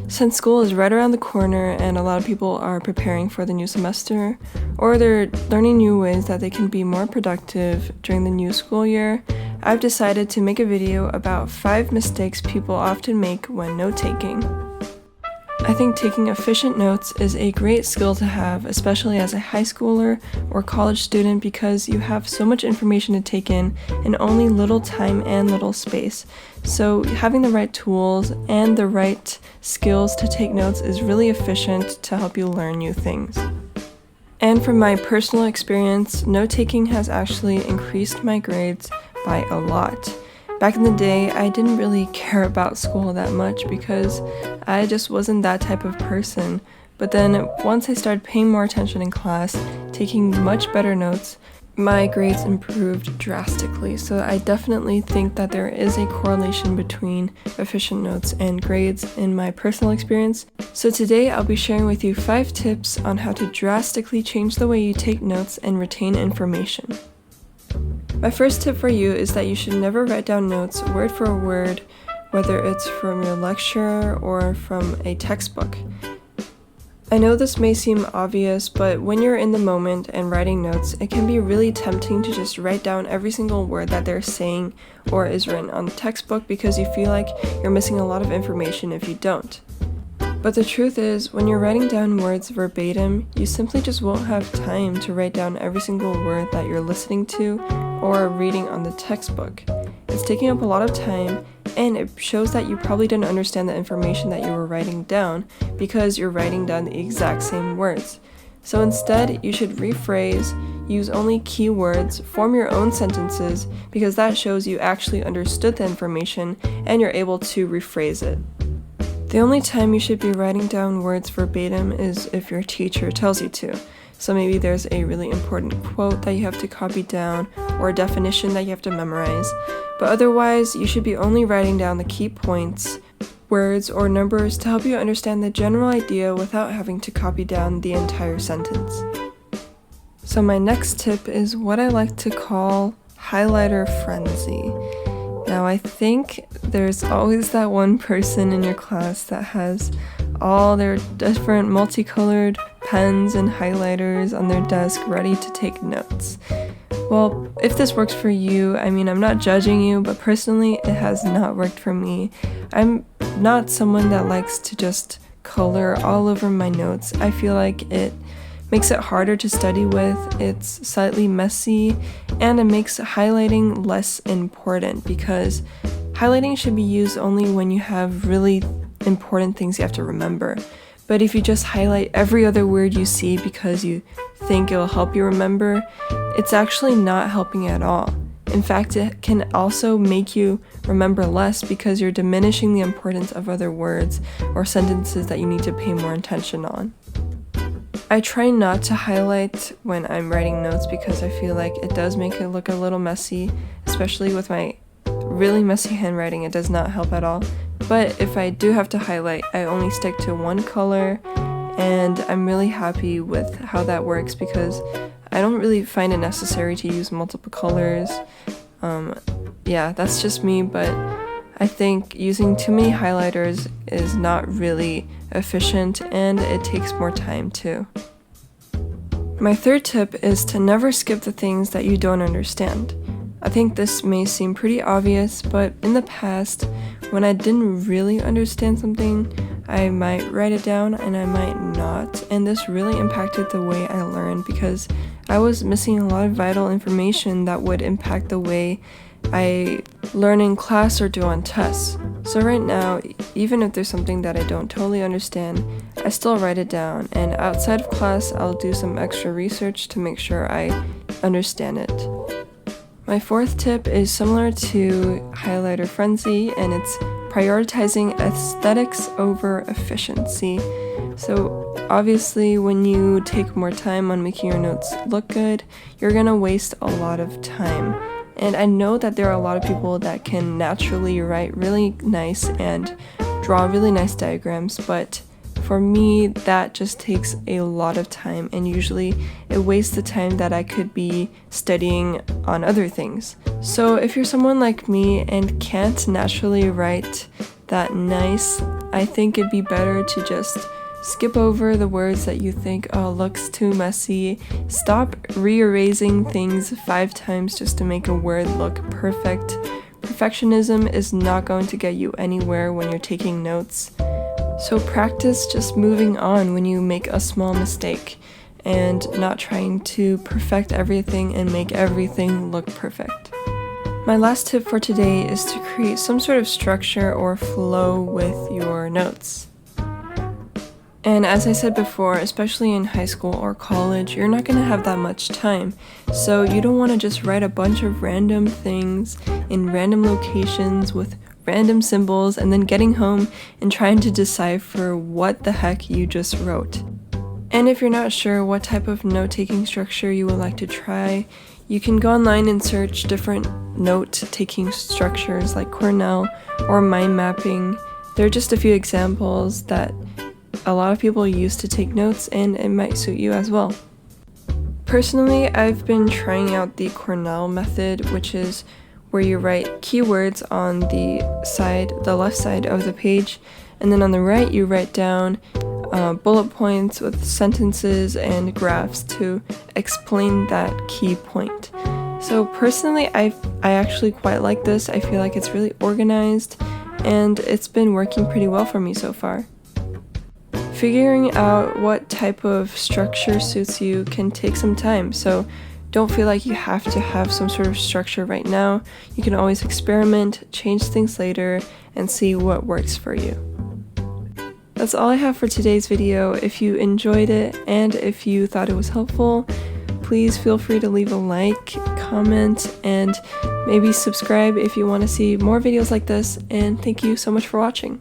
Since school is right around the corner and a lot of people are preparing for the new semester, or they're learning new ways that they can be more productive during the new school year, I've decided to make a video about 5 mistakes people often make when note-taking. I think taking efficient notes is a great skill to have, especially as a high schooler or college student, because you have so much information to take in only little time and little space. So having the right tools and the right skills to take notes is really efficient to help you learn new things. And from my personal experience, note-taking has actually increased my grades by a lot. Back in the day, I didn't really care about school that much because I just wasn't that type of person. But then once I started paying more attention in class, taking much better notes, my grades improved drastically. So I definitely think that there is a correlation between efficient notes and grades in my personal experience. So today I'll be sharing with you 5 tips on how to drastically change the way you take notes and retain information. My first tip for you is that you should never write down notes word for word, whether it's from your lecture or from a textbook. I know this may seem obvious, but when you're in the moment and writing notes, it can be really tempting to just write down every single word that they're saying or is written on the textbook because you feel like you're missing a lot of information if you don't. But the truth is, when you're writing down words verbatim, you simply just won't have time to write down every single word that you're listening to or reading on the textbook. It's taking up a lot of time, and it shows that you probably didn't understand the information that you were writing down because you're writing down the exact same words. So instead, you should rephrase, use only key words, form your own sentences, because that shows you actually understood the information and you're able to rephrase it. The only time you should be writing down words verbatim is if your teacher tells you to. So maybe there's a really important quote that you have to copy down or a definition that you have to memorize. But otherwise, you should be only writing down the key points, words, or numbers to help you understand the general idea without having to copy down the entire sentence. So my next tip is what I like to call highlighter frenzy. Now I think there's always that one person in your class that has all their different multicolored pens and highlighters on their desk ready to take notes. Well, if this works for you, I'm not judging you, but personally it has not worked for me. I'm not someone that likes to just color all over my notes. I feel like it makes it harder to study with, it's slightly messy, and it makes highlighting less important because highlighting should be used only when you have really important things you have to remember. But if you just highlight every other word you see because you think it'll help you remember, it's actually not helping at all. In fact, it can also make you remember less because you're diminishing the importance of other words or sentences that you need to pay more attention on. I try not to highlight when I'm writing notes because I feel like it does make it look a little messy, especially with my really messy handwriting. It does not help at all. But if I do have to highlight, I only stick to one color, and I'm really happy with how that works because I don't really find it necessary to use multiple colors. Yeah, that's just me, but I think using too many highlighters is not really efficient and it takes more time too. My third tip is to never skip the things that you don't understand. I think this may seem pretty obvious, but in the past, when I didn't really understand something, I might write it down and I might not, and this really impacted the way I learned because I was missing a lot of vital information that would impact the way I learn in class or do on tests. So right now, even if there's something that I don't totally understand, I still write it down, and outside of class, I'll do some extra research to make sure I understand it. My fourth tip is similar to highlighter frenzy, and it's prioritizing aesthetics over efficiency. So obviously, when you take more time on making your notes look good, you're gonna waste a lot of time. And I know that there are a lot of people that can naturally write really nice and draw really nice diagrams, but for me, that just takes a lot of time, and usually it wastes the time that I could be studying on other things. So if you're someone like me and can't naturally write that nice. I think it'd be better to just skip over the words that you think, oh, looks too messy. Stop rearranging things 5 times just to make a word look perfect. Perfectionism is not going to get you anywhere when you're taking notes. So practice just moving on when you make a small mistake and not trying to perfect everything and make everything look perfect. My last tip for today is to create some sort of structure or flow with your notes. And as I said before, especially in high school or college, you're not going to have that much time. So you don't want to just write a bunch of random things in random locations with random symbols and then getting home and trying to decipher what the heck you just wrote. And if you're not sure what type of note-taking structure you would like to try, you can go online and search different note-taking structures like Cornell or mind mapping. There are just a few examples that a lot of people use to take notes, and it might suit you as well. Personally, I've been trying out the Cornell method, which is where you write keywords on the left side of the page, and then on the right you write down bullet points with sentences and graphs to explain that key point. So personally, I actually quite like this. I feel like it's really organized, and it's been working pretty well for me so far. Figuring out what type of structure suits you can take some time, so don't feel like you have to have some sort of structure right now. You can always experiment, change things later, and see what works for you. That's all I have for today's video. If you enjoyed it and if you thought it was helpful, please feel free to leave a like, comment, and maybe subscribe if you want to see more videos like this, and thank you so much for watching.